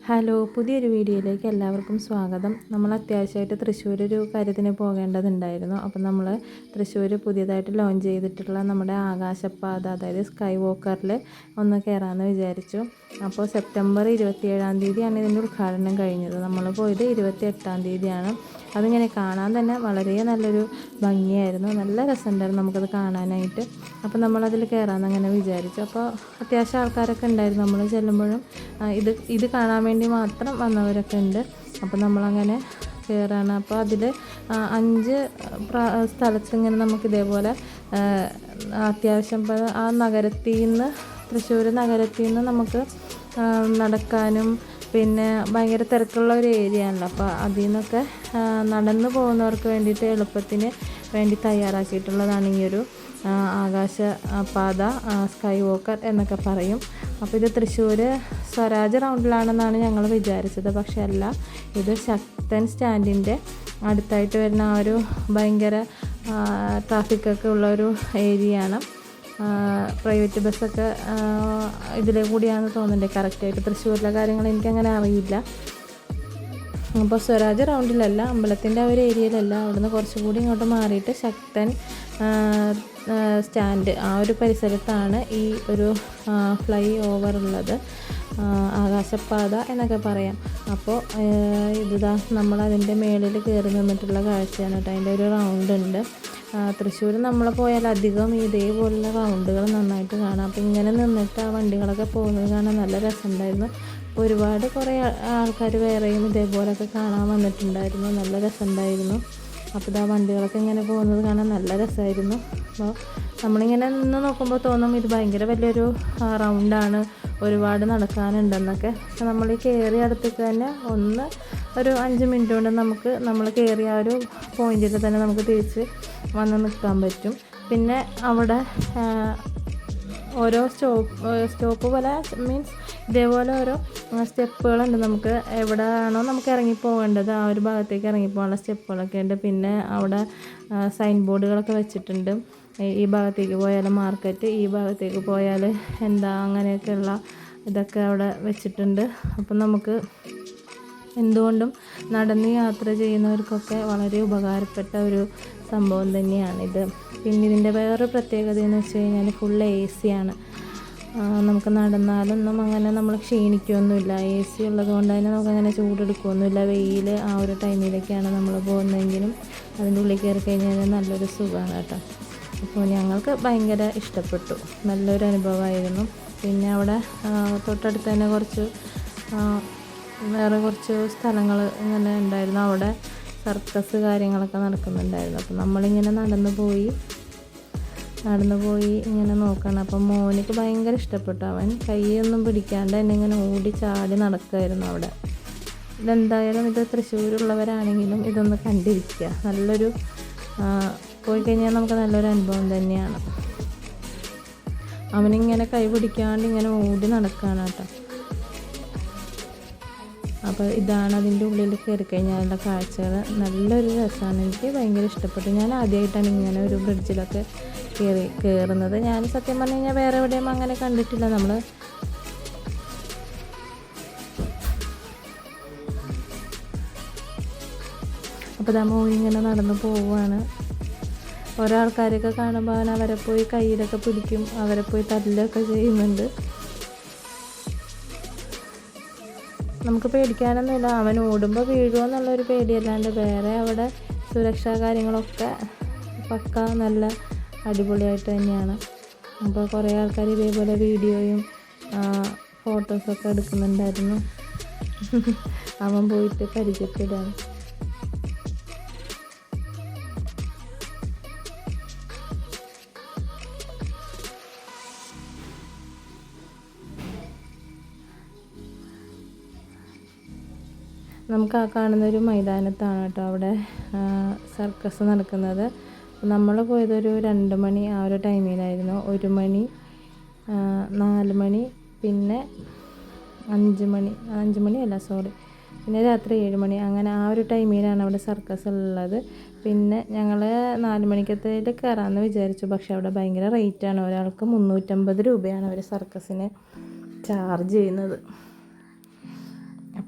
Hello, പുതിയൊരു വീഡിയോയിലേക്ക് എല്ലാവർക്കും സ്വാഗതം. നമ്മൾ അത്യാവശ്യമായിട്ട് തൃശ്ശൂർ ഒരു കാര്യത്തിന് പോകേണ്ടതുണ്ടായിരുന്നു. അപ്പം നമ്മൾ തൃശ്ശൂർ പുതിയതായിട്ട് ലോഞ്ച് ചെയ്തിട്ടുള്ള നമ്മുടെ ആകാശപാത, അതായത് സ്കൈ വോക്കറിൽ ഒന്ന് കയറാമെന്ന് വിചാരിച്ചു. അപ്പോൾ സെപ്റ്റംബർ 27-ാം തീയതിയാണ് ഇതിൻ്റെ ഉദ്ഘാടനം കഴിഞ്ഞത്. നമ്മൾ പോയത് 28-ാം തീയതിയാണ്. അതിങ്ങനെ കാണാൻ തന്നെ വളരെ നല്ലൊരു ഭംഗിയായിരുന്നു, നല്ല രസമുണ്ടായിരുന്നു നമുക്കത് കാണാനായിട്ട്. അപ്പോൾ നമ്മളതിൽ കയറാമെന്ന് അങ്ങനെ വിചാരിച്ചു. അപ്പോൾ അത്യാവശ്യം ആൾക്കാരൊക്കെ ഉണ്ടായിരുന്നു. നമ്മൾ ചെല്ലുമ്പോഴും ഇത് കാണാൻ വേണ്ടി മാത്രം വന്നവരൊക്കെ ഉണ്ട്. അപ്പോൾ നമ്മളങ്ങനെ കയറാണ്. അപ്പോൾ അതിൽ 5 സ്ഥലത്ത് ഇങ്ങനെ നമുക്ക് ഇതേപോലെ അത്യാവശ്യം ആ നഗരത്തിൽ നിന്ന്, തൃശ്ശൂർ നഗരത്തിൽ നിന്ന് നമുക്ക് നടക്കാനും പിന്നെ ഭയങ്കര തിരക്കുള്ള ഒരു ഏരിയ ആണല്ലോ. അപ്പോൾ അതിൽ നിന്നൊക്കെ നടന്നു പോകുന്നവർക്ക് വേണ്ടിയിട്ട് എളുപ്പത്തിന് വേണ്ടി തയ്യാറാക്കിയിട്ടുള്ളതാണ് ഈ ഒരു ആകാശപാത, സ്കൈ വോക്കർ എന്നൊക്കെ പറയും. അപ്പോൾ ഇത് തൃശ്ശൂർ സ്വരാജ് റൗണ്ടിലാണെന്നാണ് ഞങ്ങൾ വിചാരിച്ചത്. പക്ഷേ അല്ല, ഇത് ശക്തൻ സ്റ്റാൻഡിൻ്റെ അടുത്തായിട്ട് വരുന്ന ആ ഒരു ഭയങ്കര ട്രാഫിക്കൊക്കെ ഉള്ള ഒരു ഏരിയയാണ്. പ്രൈവറ്റ് ബസ്സൊക്കെ ഇതിലെ കൂടിയാണെന്ന് തോന്നുന്നുണ്ട്. കറക്റ്റായിട്ട് തൃശ്ശൂരിലെ കാര്യങ്ങൾ എനിക്കങ്ങനെ അറിയില്ല. അപ്പോൾ സ്വരാജ് റൗണ്ടിലല്ല, അമ്പലത്തിൻ്റെ ആ ഒരു ഏരിയയിലല്ല, അവിടുന്ന് കുറച്ചുകൂടി ഇങ്ങോട്ട് മാറിയിട്ട് ശക്തൻ സ്റ്റാൻഡ് ആ ഒരു പരിസരത്താണ് ഈ ഒരു ഫ്ലൈ ഓവർ ഉള്ളത്, ആകാശപാത എന്നൊക്കെ പറയാം. അപ്പോൾ ഇതാ നമ്മളതിൻ്റെ മേളിൽ കയറി നിന്നിട്ടുള്ള കാഴ്ചയാണ് കേട്ടോ. അതിൻ്റെ ഒരു റൗണ്ട് ഉണ്ട്. തൃശ്ശൂർ നമ്മൾ പോയാൽ അധികം ഇതേപോലുള്ള റൗണ്ടുകൾ നന്നായിട്ട് കാണാം. അപ്പോൾ ഇങ്ങനെ നിന്നിട്ട് ആ വണ്ടികളൊക്കെ പോകുന്നത് കാണാൻ നല്ല രസമുണ്ടായിരുന്നു. ഒരുപാട് കുറേ ആൾക്കാർ വേറെയും ഇതേപോലെയൊക്കെ കാണാൻ വന്നിട്ടുണ്ടായിരുന്നു. നല്ല രസമുണ്ടായിരുന്നു. അപ്പോൾ ആ വണ്ടികളൊക്കെ ഇങ്ങനെ പോകുന്നത് കാണാൻ നല്ല രസമായിരുന്നു. അപ്പോൾ നമ്മളിങ്ങനെ നിന്ന് നോക്കുമ്പോൾ തോന്നും ഇത് ഭയങ്കര വലിയൊരു റൗണ്ടാണ്, ഒരുപാട് നടക്കാനുണ്ടെന്നൊക്കെ. പക്ഷെ നമ്മൾ ഈ കയറി അടുത്തേക്ക് തന്നെ ഒരു 5 മിനിറ്റ് കൊണ്ട് നമ്മൾ കയറിയ ആ ഒരു പോയിന്റിൽ തന്നെ നമുക്ക് തിരിച്ച് വന്ന് നിൽക്കാൻ പറ്റും. പിന്നെ അവിടെ ഓരോ സ്റ്റോപ്പ് പോലെ മീൻസ് ഇതേപോലെ ഓരോ സ്റ്റെപ്പുകളുണ്ട്. നമുക്ക് എവിടെയാണോ നമുക്ക് ഇറങ്ങിപ്പോകേണ്ടത് ആ ഒരു ഭാഗത്തേക്ക് ഇറങ്ങിപ്പോകാനുള്ള സ്റ്റെപ്പുകളൊക്കെ ഉണ്ട്. പിന്നെ അവിടെ സൈൻ ബോർഡുകളൊക്കെ വെച്ചിട്ടുണ്ട്. ഈ ഭാഗത്തേക്ക് പോയാൽ മാർക്കറ്റ്, ഈ ഭാഗത്തേക്ക് പോയാൽ അങ്ങനെയൊക്കെയുള്ള ഇതൊക്കെ അവിടെ വെച്ചിട്ടുണ്ട്. അപ്പം നമുക്ക് എന്തുകൊണ്ടും നടന്ന് യാത്ര ചെയ്യുന്നവർക്കൊക്കെ വളരെ ഉപകാരപ്പെട്ട ഒരു സംഭവം തന്നെയാണിത്. പിന്നെ ഇതിൻ്റെ വേറൊരു പ്രത്യേകത എന്ന് വെച്ച് കഴിഞ്ഞാൽ ഫുൾ AC ആണ്. നമുക്ക് നടന്നാലൊന്നും അങ്ങനെ നമ്മൾ ക്ഷീണിക്കുകയൊന്നുമില്ല. AC ഉള്ളത് കൊണ്ട് തന്നെ നമുക്കങ്ങനെ ചൂടെടുക്കുകയൊന്നുമില്ല. വെയിൽ ആ ഒരു ടൈമിലൊക്കെയാണ് നമ്മൾ പോകുന്നതെങ്കിലും അതിൻ്റെ ഉള്ളിൽ കയറി കഴിഞ്ഞാൽ നല്ലൊരു സുഖമാണ് കേട്ടോ. അപ്പോൾ ഞങ്ങൾക്ക് ഭയങ്കര ഇഷ്ടപ്പെട്ടു, നല്ലൊരു അനുഭവമായിരുന്നു. പിന്നെ അവിടെ തൊട്ടടുത്ത് തന്നെ വേറെ കുറച്ച് സ്ഥലങ്ങൾ ഇങ്ങനെ ഉണ്ടായിരുന്നു. അവിടെ സർക്കസ് കാര്യങ്ങളൊക്കെ നടക്കുന്നുണ്ടായിരുന്നു. അപ്പോൾ നമ്മളിങ്ങനെ നടന്നു പോയി ഇങ്ങനെ നോക്കണം. അപ്പം മോനിക്ക് ഭയങ്കര ഇഷ്ടപ്പെട്ടു. അവൻ കൈയൊന്നും പിടിക്കാണ്ട് തന്നെ ഇങ്ങനെ ഓടി ചാടി നടക്കുമായിരുന്നു അവിടെ. ഇതെന്തായാലും ഇത് തൃശ്ശൂരുള്ളവരാണെങ്കിലും ഇതൊന്ന് കണ്ടിരിക്കുക. നല്ലൊരു പോയി കഴിഞ്ഞാൽ നമുക്ക് നല്ലൊരു അനുഭവം തന്നെയാണ്. അവനിങ്ങനെ കൈ പിടിക്കാണ്ട് ഇങ്ങനെ ഓടി നടക്കുകയാണ് കേട്ടോ. അപ്പോൾ ഇതാണ് അതിൻ്റെ ഉള്ളിൽ കയറി കഴിഞ്ഞാലുള്ള കാഴ്ചകൾ. നല്ലൊരു രസമാണ്, എനിക്ക് ഭയങ്കര ഇഷ്ടപ്പെട്ടു. ഞാൻ ആദ്യമായിട്ടാണ് ഇങ്ങനെ ഒരു ബ്രിഡ്ജിലൊക്കെ കയറുന്നത്. ഞാൻ സത്യം പറഞ്ഞു കഴിഞ്ഞാൽ വേറെ എവിടെയും അങ്ങനെ കണ്ടിട്ടില്ല. നമ്മൾ അപ്പോൾ മോൻ ഇങ്ങനെ നടന്നു പോവുകയാണ്. ഓരോ ആൾക്കാരൊക്കെ കാണുമ്പോൾ അവൻ അവരെ പോയി കയ്യിലൊക്കെ പിടിക്കും, അവരെ പോയി തല്ലൊക്കെ ചെയ്യുന്നുണ്ട്. നമുക്ക് പേടിക്കാനൊന്നുമില്ല, അവൻ ഓടുമ്പോൾ വീഴുമോ എന്നുള്ളൊരു പേടിയല്ലാണ്ട് വേറെ അവിടെ സുരക്ഷാ കാര്യങ്ങളൊക്കെ പക്ക നല്ല അടിപൊളിയായിട്ട് തന്നെയാണ്. അപ്പോൾ കുറേ ആൾക്കാർ ഇതേപോലെ വീഡിയോയും ഫോട്ടോസൊക്കെ എടുക്കുന്നുണ്ടായിരുന്നു. അവൻ പോയിട്ട് പരിചയപ്പെടാണ്. നമുക്ക് ആ കാണുന്നൊരു മൈതാനത്താണ് കേട്ടോ അവിടെ സർക്കസ് നടക്കുന്നത്. നമ്മൾ പോയതൊരു 2 മണി ആ ഒരു ടൈമിലായിരുന്നു. 1 മണി, 4 മണി, പിന്നെ 5 മണിയല്ല സോറി, പിന്നെ രാത്രി 7 മണി, അങ്ങനെ ആ ഒരു ടൈമിലാണ് അവിടെ സർക്കസ് ഉള്ളത്. പിന്നെ ഞങ്ങൾ 4 മണിക്കത്തേൽ കയറാമെന്ന് വിചാരിച്ചു. പക്ഷേ അവിടെ ഭയങ്കര റേറ്റാണ്. ഒരാൾക്ക് 350 രൂപയാണ് അവർ സർക്കസിന് ചാർജ് ചെയ്യുന്നത്.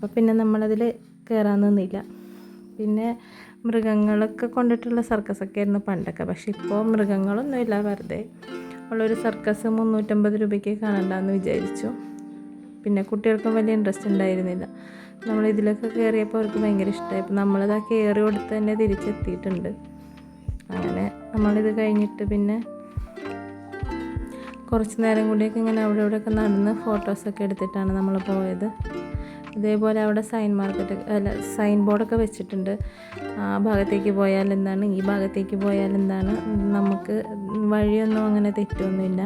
അപ്പോൾ പിന്നെ നമ്മളതിൽ കയറാൻ നിന്നില്ല. പിന്നെ മൃഗങ്ങളൊക്കെ കൊണ്ടിട്ടുള്ള സർക്കസൊക്കെ ആയിരുന്നു പണ്ടൊക്കെ. പക്ഷെ ഇപ്പോൾ മൃഗങ്ങളൊന്നുമില്ല, വെറുതെ ഉള്ളൊരു സർക്കസ് 350 രൂപയ്ക്ക് കാണണ്ടെന്ന് വിചാരിച്ചു. പിന്നെ കുട്ടികൾക്കും വലിയ ഇൻട്രസ്റ്റ് ഉണ്ടായിരുന്നില്ല. നമ്മളിതിലൊക്കെ കയറിയപ്പോൾ അവർക്ക് ഭയങ്കര ഇഷ്ടമായി. അപ്പോൾ നമ്മളിത് കയറി കൊടുത്ത് തന്നെ തിരിച്ചെത്തിയിട്ടുണ്ട്. അങ്ങനെ നമ്മളിത് കഴിഞ്ഞിട്ട് പിന്നെ കുറച്ച് നേരം കൂടിയൊക്കെ ഇങ്ങനെ അവിടെ ഇവിടെയൊക്കെ നടന്ന് ഫോട്ടോസൊക്കെ എടുത്തിട്ടാണ് നമ്മൾ പോയത്. ഇതേപോലെ അവിടെ സൈൻ ബോർഡൊക്കെ വെച്ചിട്ടുണ്ട്. ആ ഭാഗത്തേക്ക് പോയാൽ എന്താണ്, ഈ ഭാഗത്തേക്ക് പോയാൽ എന്താണ്. നമുക്ക് വഴിയൊന്നും അങ്ങനെ തെറ്റൊന്നുമില്ല.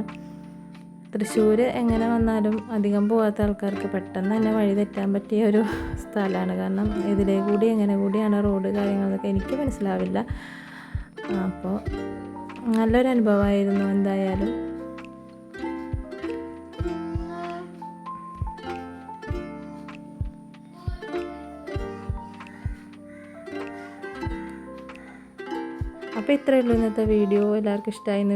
തൃശ്ശൂർ എങ്ങനെ വന്നാലും അധികം പോകാത്ത ആൾക്കാർക്ക് പെട്ടെന്ന് തന്നെ വഴി തെറ്റാൻ പറ്റിയ ഒരു സ്ഥലമാണ്. കാരണം ഇതിലേ കൂടി എങ്ങനെ കൂടിയാണ് റോഡ് കാര്യങ്ങളൊക്കെ എനിക്ക് മനസ്സിലാവില്ല. അപ്പോൾ നല്ലൊരു അനുഭവമായിരുന്നു എന്തായാലും. അപ്പോൾ ഇത്രയേ ഉള്ളൂ ഇന്നത്തെ വീഡിയോ. എല്ലാവർക്കും ഇഷ്ടമായി എന്ന്